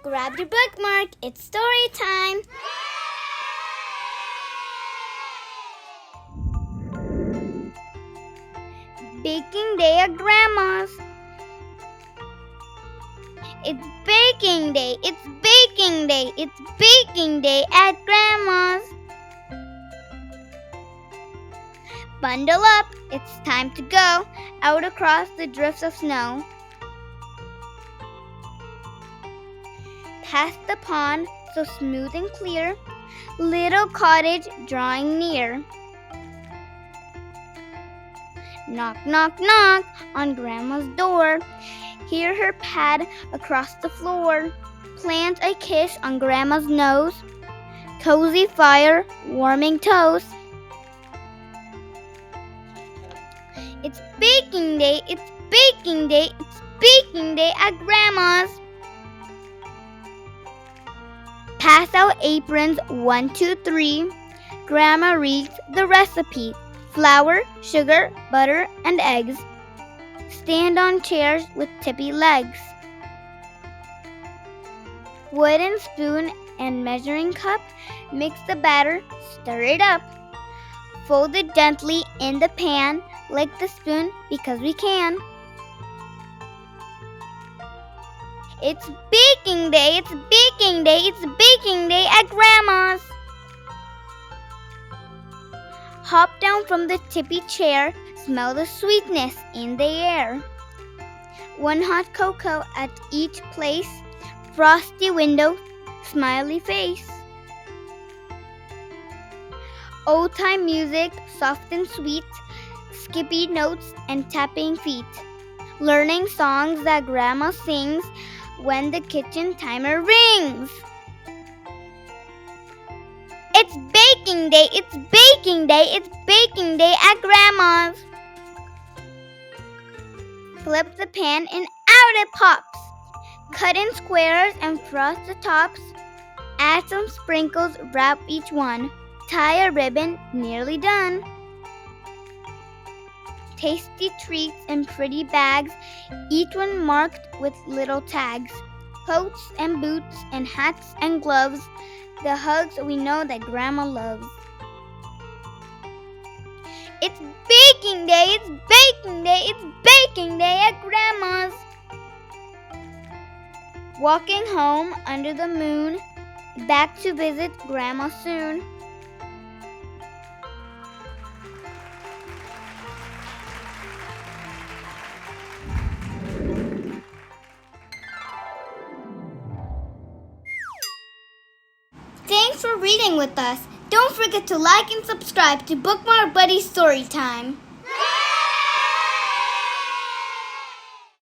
Grab your bookmark, it's story time! Baking day at Grandma's. It's baking day, it's baking day, it's baking day at Grandma's. Bundle up, it's time to go out across the drifts of snow. Past the pond, so smooth and clear, little cottage drawing near. Knock, knock, knock on Grandma's door. Hear her pad across the floor. Plant a kiss on Grandma's nose. Cozy fire, warming toes. It's baking day, it's baking day, it's baking day at Grandma's. Pass out aprons 1, 2, 3. Grandma reads the recipe. Flour, sugar, butter, and eggs. Stand on chairs with tippy legs. Wooden spoon and measuring cup. Mix the batter, stir it up. Fold it gently in the pan, like the spoon because we can. It's baking day, it's baking day, it's baking day at Grandma's. Hop down from the tippy chair, smell the sweetness in the air. One hot cocoa at each place, frosty window, smiley face. Old-time music, soft and sweet, skippy notes and tapping feet. Learning songs that Grandma sings when the kitchen timer rings. It's baking day, it's baking day, it's baking day at Grandma's. Flip the pan and out it pops. Cut in squares and frost the tops. Add some sprinkles, wrap each one. Tie a ribbon, nearly done. Tasty treats in pretty bags, each one marked with little tags. Coats and boots and hats and gloves, the hugs we know that Grandma loves. It's baking day, it's baking day, it's baking day at Grandma's. Walking home under the moon, back to visit Grandma soon. Thanks for reading with us. Don't forget to like and subscribe to Bookmark Buddy Storytime.